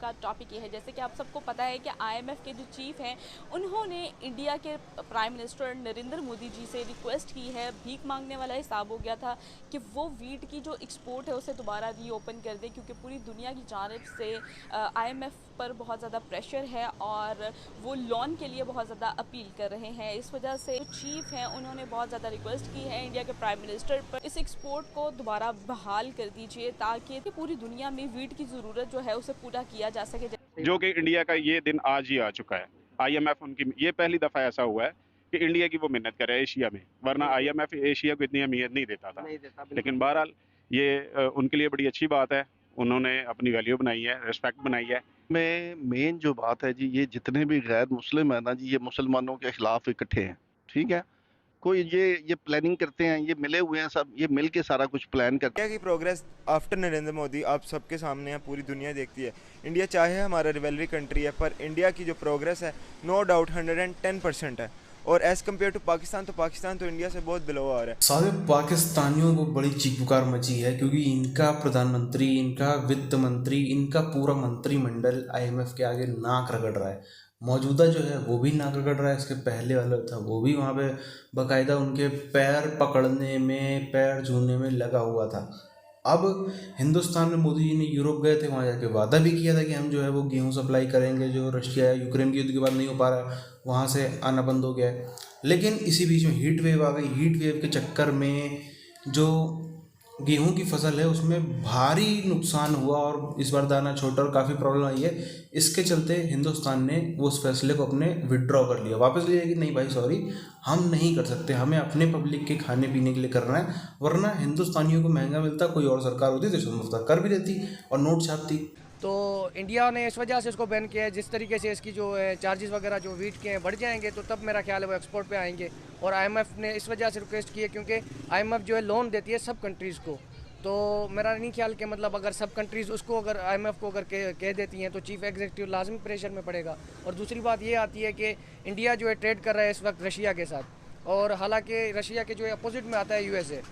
का टॉपिक ये है, जैसे कि आप सबको पता है कि आईएमएफ के जो चीफ हैं उन्होंने इंडिया के प्राइम मिनिस्टर नरेंद्र मोदी जी से रिक्वेस्ट की है, भीख मांगने वाला हिसाब हो गया था कि वो वीट की जो एक्सपोर्ट है उसे दोबारा रीओपन कर दें, क्योंकि पूरी दुनिया की जानिब से आईएमएफ पर बहुत ज़्यादा प्रेशर है और वो लोन के लिए बहुत ज़्यादा अपील कर रहे हैं। इस वजह से जो चीफ हैं उन्होंने बहुत ज़्यादा रिक्वेस्ट की है इंडिया के प्राइम मिनिस्टर पर, इस एक्सपोर्ट को दोबारा बहाल कर दीजिए ताकि पूरी दुनिया में वीट की ज़रूरत जो है उसे पूरा किया जा सके। जो कि इंडिया का ये दिन आज ही आ चुका है। आईएमएफ उनकी ये पहली दफ़ा ऐसा हुआ है कि इंडिया की वो मिन्नत करे एशिया में, वरना आईएमएफ एशिया को इतनी अहमियत नहीं देता था। लेकिन बहरहाल ये उनके लिए बड़ी अच्छी बात है, उन्होंने अपनी वैल्यू बनाई है, रिस्पेक्ट बनाई है। में मेन जो बात है जी, ये जितने भी गैर मुस्लिम है ना जी, ये मुसलमानों के खिलाफ इकट्ठे हैं, ठीक है। कोई ये प्लानिंग करते हैं, ये मिले हुए हैं सब, ये मिल के सारा कुछ प्लान करते हैं। इंडिया की प्रोग्रेस आफ्टर नरेंद्र मोदी आप सबके सामने है, पूरी दुनिया देखती है। इंडिया चाहे हमारा रिवेलरी कंट्री है, पर इंडिया की जो प्रोग्रेस है नो डाउट 110% है। और एज़ कम्पेयर टू पाकिस्तान, तो पाकिस्तान तो इंडिया से बहुत बिलो आ रहा है। सारे पाकिस्तानियों को बड़ी चीख पुकार मची है, क्योंकि इनका प्रधानमंत्री, इनका वित्त मंत्री, इनका पूरा मंत्रिमंडल आईएमएफ के आगे नाक रगड़ रहा है। मौजूदा जो है वो भी नाक रगड़ रहा है, इसके पहले वाला था वो भी वहाँ पे बाकायदा उनके पैर पकड़ने में, पैर छूने में लगा हुआ था। अब हिंदुस्तान में मोदी जी ने यूरोप गए थे, वहाँ जाके वादा भी किया था कि हम जो है वो गेहूँ सप्लाई करेंगे, जो रशिया या यूक्रेन के युद्ध के बाद नहीं हो पा रहा, वहाँ से आना बंद हो गया है। लेकिन इसी बीच में हीट वेव आ गई। हीट वेव के चक्कर में जो गेहूं की फसल है उसमें भारी नुकसान हुआ और इस बार दाना छोटा और काफ़ी प्रॉब्लम आई है। इसके चलते हिंदुस्तान ने वो उस फैसले को अपने विड्रॉ कर लिया, वापस लिया कि नहीं भाई सॉरी, हम नहीं कर सकते, हमें अपने पब्लिक के खाने पीने के लिए करना है, वरना हिंदुस्तानियों को महंगा मिलता, कोई और सरकार होती तो मुफ्त कर भी देती और नोट छापती। तो इंडिया ने इस वजह से इसको बैन किया है। जिस तरीके से इसकी जो चार्जेस वगैरह जो वीट के हैं बढ़ जाएंगे, तो तब मेरा ख्याल है वो एक्सपोर्ट पे आएंगे। और आईएमएफ ने इस वजह से रिक्वेस्ट की है, क्योंकि आईएमएफ जो है लोन देती है सब कंट्रीज़ को। तो मेरा नहीं ख्याल कि मतलब अगर सब कंट्रीज़ उसको अगर आईएमएफ को अगर कह देती हैं तो चीफ एग्जीक्यूटिव लाजमी प्रेशर में पड़ेगा। और दूसरी बात ये आती है कि इंडिया जो है ट्रेड कर रहा है इस वक्त रशिया के साथ, और हालांकि रशिया के जो है अपोजिट में आता है यूएसए,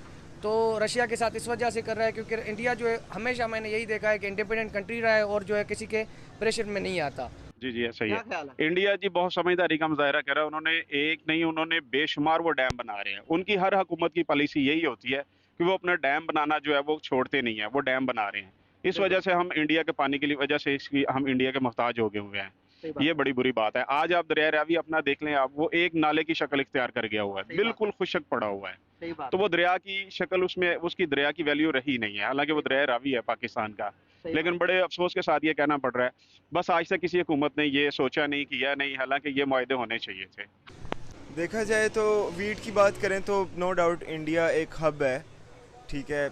तो रशिया के साथ इस वजह से कर रहा है क्योंकि इंडिया जो है हमेशा मैंने यही देखा है कि इंडिपेंडेंट कंट्री रहा है और जो है किसी के प्रेशर में नहीं आता। जी जी ऐसा ही है। इंडिया जी बहुत समझदारी का मुजाहरा कर रहा है। उन्होंने एक नहीं, उन्होंने बेशुमार वो डैम बना रहे हैं। उनकी हर हुकूमत की पॉलिसी यही होती है कि वो अपना डैम बनाना जो है वो छोड़ते नहीं है, वो डैम बना रहे हैं। इस वजह से हम इंडिया के पानी की वजह से इसकी हम इंडिया के मोहताज हो गए हुए हैं। ये बड़ी बुरी बात है। आज आप दरिया रावी अपना देख लें, आप वो एक नाले की शक्ल इख्तियार कर गया हुआ है, बिल्कुल खुशक पड़ा हुआ है। तो वो दरिया की शक्ल, उसमें उसकी दरिया की वैल्यू रही नहीं है, हालांकि वो दरिया रावी है पाकिस्तान का। लेकिन बड़े अफसोस के साथ ये कहना पड़ रहा है, बस आज तक किसी हुकूमत ने ये सोचा नहीं, किया नहीं, हालांकि ये मुआहदे होने चाहिए थे। देखा जाए तो वीट की बात करें तो नो डाउट इंडिया एक हब है, ठीक है।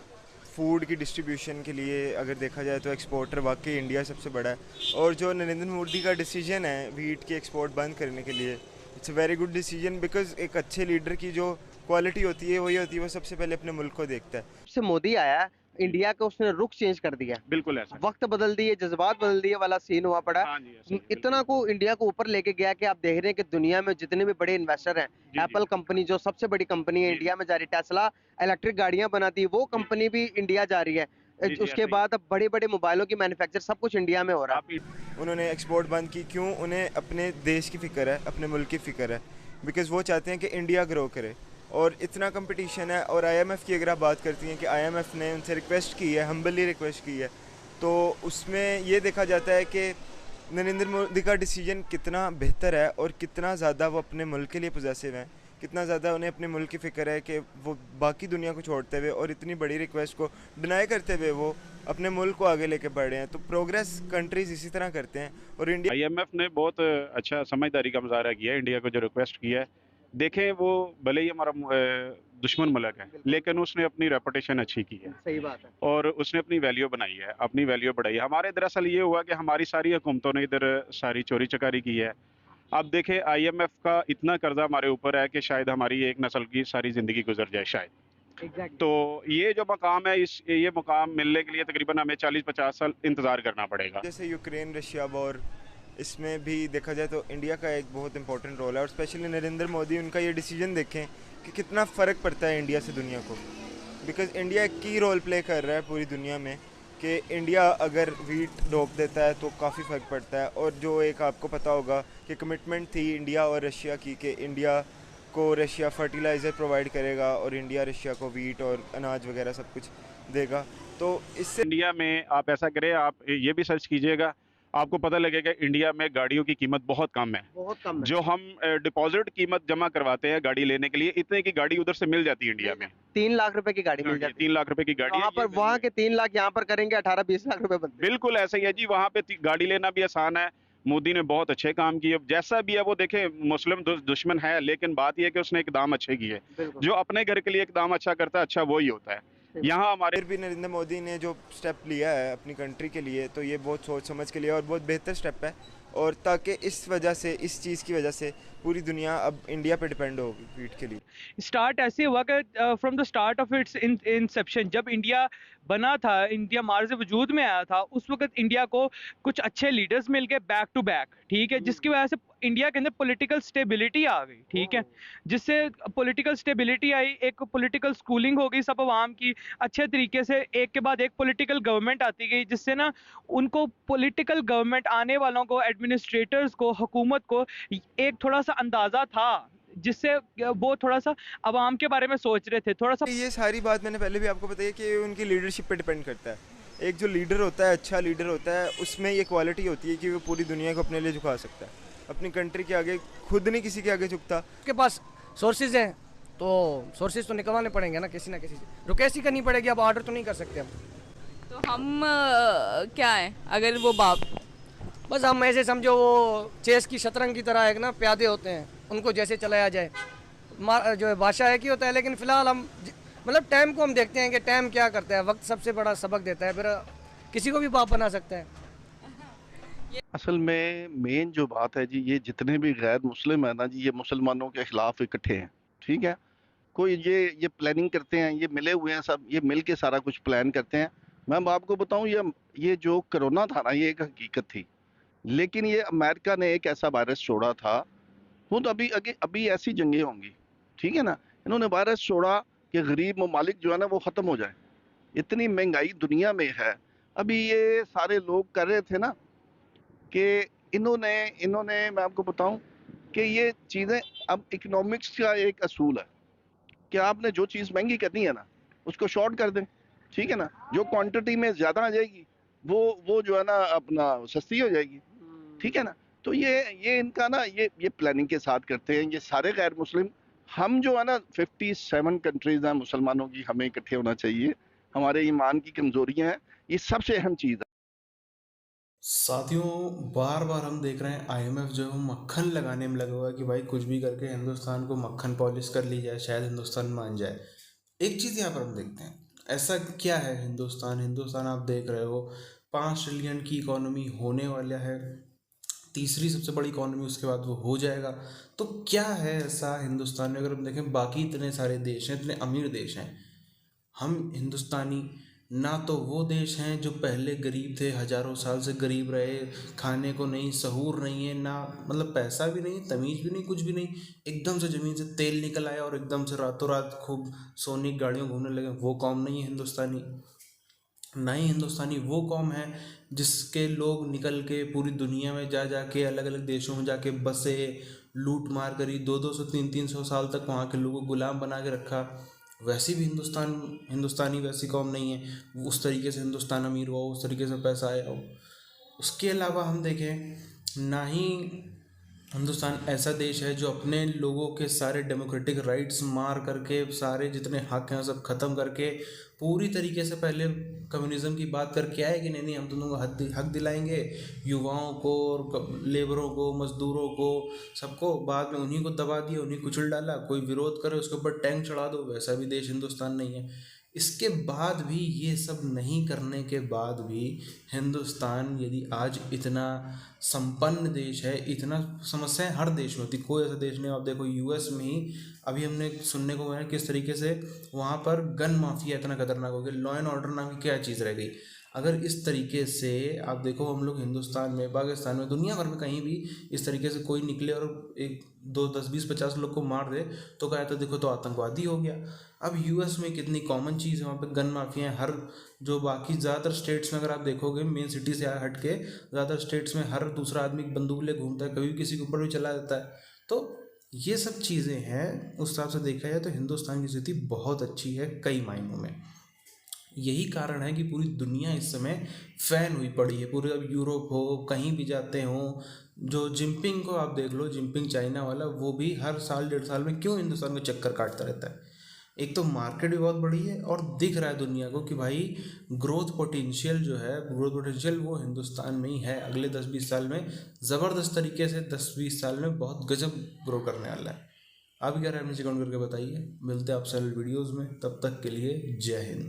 फूड की डिस्ट्रीब्यूशन के लिए अगर देखा जाए तो एक्सपोर्टर वाकई इंडिया सबसे बड़ा है। और जो नरेंद्र मोदी का डिसीजन है वीट की एक्सपोर्ट बंद करने के लिए, it's a very good decision, because एक अच्छे लीडर की जो क्वालिटी होती है वही होती है, वो सबसे पहले अपने मुल्क को देखता है। से मोदी आया इंडिया का, उसने रुख चेंज कर दिया, बिल्कुल ऐसा, वक्त बदल दिए, जज्बात बदल दिए वाला सीन हुआ पड़ा। हाँ जी, ऐसा ही, इतना को इंडिया को ऊपर लेके गया कि आप देख रहे हैं कि दुनिया में जितने भी बड़े इन्वेस्टर हैं, एप्पल कंपनी जो सबसे बड़ी कंपनी है इंडिया में जा रही, टेस्ला इलेक्ट्रिक गाड़ियां बनाती है, वो कंपनी भी इंडिया जा रही है। उसके बाद अब बड़े बड़े मोबाइलों की मैन्युफैक्चर सब कुछ इंडिया में हो रहा है। उन्होंने एक्सपोर्ट बंद की क्यों? उन्हें अपने देश की फ़िक्र है, अपने मुल्क की फ़िक्र है, बिकॉज़ वो चाहते हैं कि इंडिया ग्रो करे। और इतना कंपटीशन है। और आईएमएफ की अगर आप बात करती हैं कि आईएमएफ ने उनसे रिक्वेस्ट की है, हम्बली रिक्वेस्ट की है, तो उसमें ये देखा जाता है कि नरेंद्र मोदी का डिसीजन कितना बेहतर है और कितना ज़्यादा वो अपने मुल्क के लिए पॉजिटिव हैं, कितना ज़्यादा उन्हें अपने मुल्क की फ़िक्र है कि वो बाकी दुनिया को छोड़ते हुए और इतनी बड़ी रिक्वेस्ट को डिनाई करते हुए वो अपने मुल्क को आगे लेके बढ़ रहे हैं। तो प्रोग्रेस कंट्रीज़ इसी तरह करते हैं। और इंडिया, आईएमएफ ने बहुत अच्छा समझदारी का मुजाहरा किया है, इंडिया को जो रिक्वेस्ट किया है। देखें, वो भले ही हमारा दुश्मन मुल्क है, लेकिन उसने अपनी रेपुटेशन अच्छी की है। सही बात है। और उसने अपनी वैल्यू बनाई है, अपनी वैल्यू बढ़ाई है। हमारे दरअसल ये हुआ कि हमारी सारी हुकूमतों ने इधर सारी चोरी चकारी की है। अब देखें, आईएमएफ का इतना कर्जा हमारे ऊपर है कि शायद हमारी एक नस्ल की सारी ज़िंदगी गुजर जाए शायद। तो ये जो मकाम है, ये मकाम मिलने के लिए तकरीबन हमें 40-50 साल इंतज़ार करना पड़ेगा। जैसे यूक्रेन रशिया वॉर, इसमें भी देखा जाए तो इंडिया का एक बहुत इंपॉर्टेंट रोल है। और स्पेशली नरेंद्र मोदी, उनका ये डिसीजन देखें कि कितना फ़र्क पड़ता है इंडिया से दुनिया को, बिकॉज़ इंडिया एक की रोल प्ले कर रहा है पूरी दुनिया में। कि इंडिया अगर वीट रोक देता है तो काफ़ी फ़र्क पड़ता है। और जो एक आपको पता होगा कि कमिटमेंट थी इंडिया और रशिया की कि इंडिया को रशिया फर्टिलाइज़र प्रोवाइड करेगा और इंडिया रशिया को वीट और अनाज वगैरह सब कुछ देगा, तो इससे इंडिया में आप ऐसा करें, आप ये भी सर्च कीजिएगा, आपको पता लगेगा इंडिया में गाड़ियों की कीमत बहुत कम है। बहुत कम है। जो हम डिपॉजिट कीमत जमा करवाते हैं गाड़ी लेने के लिए, इतने की गाड़ी उधर से मिल जाती है इंडिया में। 3 लाख रुपए की गाड़ी मिल जाती 3 लाख रुपए की है। गाड़ी है, वहाँ पर ये वहाँ के 3 लाख यहाँ पर करेंगे 18-20 लाख रुपए बनते हैं। बिल्कुल ऐसा ही है जी। वहाँ पे गाड़ी लेना भी आसान है। मोदी ने बहुत अच्छे काम किए। जैसा भी है वो देखे, मुस्लिम दुश्मन है, लेकिन बात यह है कि उसने इकदाम अच्छे किए। बिल्कुल। जो अपने घर के लिए इकदाम अच्छा करता है, अच्छा वही होता है। यहाँ हमारे फिर भी नरेंद्र मोदी ने जो स्टेप लिया है अपनी कंट्री के लिए, तो ये बहुत सोच समझ के लिया और बहुत बेहतर स्टेप है। और ताकि इस वजह से, इस चीज़ की वजह से पूरी दुनिया अब इंडिया पे डिपेंड होगी वीट के लिए। स्टार्ट ऐसे हुआ कि from the start of its inception, जब इंडिया बना था, इंडिया मार्ज वजूद में आया था, उस वक्त इंडिया को कुछ अच्छे लीडर्स मिल गए बैक टू बैक, ठीक है, जिसकी वजह से इंडिया के अंदर पॉलिटिकल स्टेबिलिटी आ गई, ठीक है, जिससे पॉलिटिकल स्टेबिलिटी आई, एक पॉलिटिकल स्कूलिंग हो गई सब आवाम की अच्छे तरीके से, एक के बाद एक पॉलिटिकल गवर्नमेंट आती गई, जिससे ना उनको पॉलिटिकल गवर्नमेंट आने वालों को, एडमिनिस्ट्रेटर्स को, हुकूमत को एक थोड़ा सा अंदाज़ा था, जिससे वो थोड़ा सा आवाम के बारे में सोच रहे थे थोड़ा सा। ये सारी बात मैंने पहले भी आपको बताई कि उनकी लीडरशिप पे डिपेंड करता है। एक जो लीडर होता है, अच्छा लीडर होता है, उसमें ये क्वालिटी होती है कि वो पूरी दुनिया को अपने लिए झुका सकता है, अपनी कंट्री के आगे खुद नहीं किसी के आगे झुकता। के पास सोर्सेज हैं तो सोर्सेज तो निकलवाने पड़ेंगे ना किसी से, रुकेसी करनी पड़ेगी। अब ऑर्डर तो नहीं कर सकते हम। तो हम क्या है, अगर वो बाप बस हम ऐसे समझो वो चेस की शतरंज की तरह एक ना प्यादे होते हैं, उनको जैसे चलाया जाए। जो है बादशाह है कि होता है, लेकिन फ़िलहाल हम मतलब टाइम को हम देखते हैं कि टाइम क्या करता है। वक्त सबसे बड़ा सबक देता है, फिर किसी को भी बाप बना सकता है। असल में मेन जो बात है जी, ये जितने भी गैर मुस्लिम है ना जी, ये मुसलमानों के खिलाफ इकट्ठे हैं, ठीक है। कोई ये प्लानिंग करते हैं, ये मिले हुए हैं सब, ये मिल के सारा कुछ प्लान करते हैं। मैं आपको बताऊं, ये जो कोरोना था ना, ये एक हकीकत थी, लेकिन ये अमेरिका ने एक ऐसा वायरस छोड़ा था। वो तो अभी ऐसी जंगें होंगी, ठीक है ना। इन्होंने वायरस छोड़ा कि गरीब ममालिक जो है ना वो ख़त्म हो जाए। इतनी महंगाई दुनिया में है। अभी ये सारे लोग कर रहे थे ना कि इन्होंने मैं आपको बताऊं कि ये चीज़ें, अब इकोनॉमिक्स का एक असूल है कि आपने जो चीज़ महंगी करनी है ना, उसको शॉर्ट कर दें, ठीक है ना। जो क्वांटिटी में ज़्यादा आ जाएगी वो जो है ना अपना सस्ती हो जाएगी, ठीक है ना। तो ये इनका ना ये प्लानिंग के साथ करते हैं ये सारे गैर मुस्लिम। हम जो है ना 57 कंट्रीज हैं मुसलमानों की, हमें इकट्ठे होना चाहिए। हमारे ईमान की कमजोरियां हैं, ये सबसे अहम चीज़ है। साथियों, बार बार हम देख रहे हैं आईएमएफ जो है वो मक्खन लगाने में लगा हुआ है कि भाई कुछ भी करके हिंदुस्तान को मक्खन पॉलिश कर ली जाए, शायद हिंदुस्तान मान जाए। एक चीज़ यहाँ पर हम देखते हैं, ऐसा क्या है हिंदुस्तान आप देख रहे हो 5 ट्रिलियन की इकोनॉमी होने वाला है, तीसरी सबसे बड़ी इकोनॉमी, उसके बाद वो हो जाएगा। तो क्या है ऐसा हिंदुस्तान में? अगर हम देखें बाकी इतने सारे देश हैं, इतने अमीर देश हैं, हम हिंदुस्तानी ना तो वो देश हैं जो पहले गरीब थे, हज़ारों साल से गरीब रहे, खाने को नहीं, सहूर नहीं है ना, मतलब पैसा भी नहीं, तमीज़ भी नहीं, कुछ भी नहीं, एकदम से ज़मीन से तेल निकल आया और एकदम से रातों रात खूब सोने की गाड़ियों घूमने लगे, वो कौम नहीं है हिंदुस्तानी। ना ही हिंदुस्तानी वो कौम है जिसके लोग निकल के पूरी दुनिया में जा के अलग अलग देशों में जाके बसे, लूट मार करी, 200 300 साल तक वहाँ के लोगों को गुलाम बना के रखा। वैसे भी हिंदुस्तानी वैसी कौम नहीं है, उस तरीके से हिंदुस्तान अमीर हुआ, उस तरीके से पैसा आया हो। उसके अलावा हम देखें, ना ही हिंदुस्तान ऐसा देश है जो अपने लोगों के सारे डेमोक्रेटिक राइट्स मार करके, सारे जितने हक हैं सब ख़त्म करके, पूरी तरीके से पहले कम्युनिज़्म की बात करके आए कि नहीं हम दोनों को हक दिलाएंगे, युवाओं को और लेबरों को, मज़दूरों को, सबको। बाद में उन्हीं को दबा दिया, उन्हीं कुचल डाला, कोई विरोध करे उसके ऊपर टैंक चढ़ा दो। वैसा भी देश हिंदुस्तान नहीं है। इसके बाद भी, ये सब नहीं करने के बाद भी, हिंदुस्तान यदि आज इतना संपन्न देश है, इतना समस्याएं हर देश में होती, कोई ऐसा देश नहीं। आप देखो यूएस में ही अभी हमने सुनने को मिला किस तरीके से वहाँ पर गन माफिया इतना खतरनाक हो गया। लॉ एंड ऑर्डर नाम की क्या चीज़ रह गई? अगर इस तरीके से आप देखो, हम लोग हिंदुस्तान में, पाकिस्तान में, दुनिया भर में कहीं भी इस तरीके से कोई निकले और एक 2 10 20 50 लोग को मार दे तो क्या, तो देखो तो आतंकवादी हो गया। अब यूएस में कितनी कॉमन चीज़ है, वहाँ पे गन माफिया है। हर जो बाकी ज़्यादातर स्टेट्स में अगर आप देखोगे, मेन सिटी से हट के ज़्यादातर स्टेट्स में हर दूसरा आदमी बंदूक ले घूमता है, कभी भी किसी के ऊपर भी चला देता है। तो ये सब चीज़ें हैं। उस हिसाब से देखा जाए तो हिंदुस्तान की स्थिति बहुत अच्छी है कई मायनों में। यही कारण है कि पूरी दुनिया इस समय फैन हुई पड़ी है। पूरे, अब यूरोप हो, कहीं भी जाते हो, जो जिनपिंग को आप देख लो, जिनपिंग चाइना वाला, वो भी हर साल 1.5 साल में क्यों हिंदुस्तान में चक्कर काटता रहता है। एक तो मार्केट भी बहुत बड़ी है और दिख रहा है दुनिया को कि भाई ग्रोथ पोटेंशियल जो है, ग्रोथ पोटेंशियल वो हिंदुस्तान में ही है। अगले 10-20 साल में ज़बरदस्त तरीके से 10-20 साल में बहुत गजब ग्रो करने वाला है। आप क्या राय में कमेंट करके बताइए। मिलते हैं आपसे वीडियोज़ में, तब तक के लिए जय हिंद।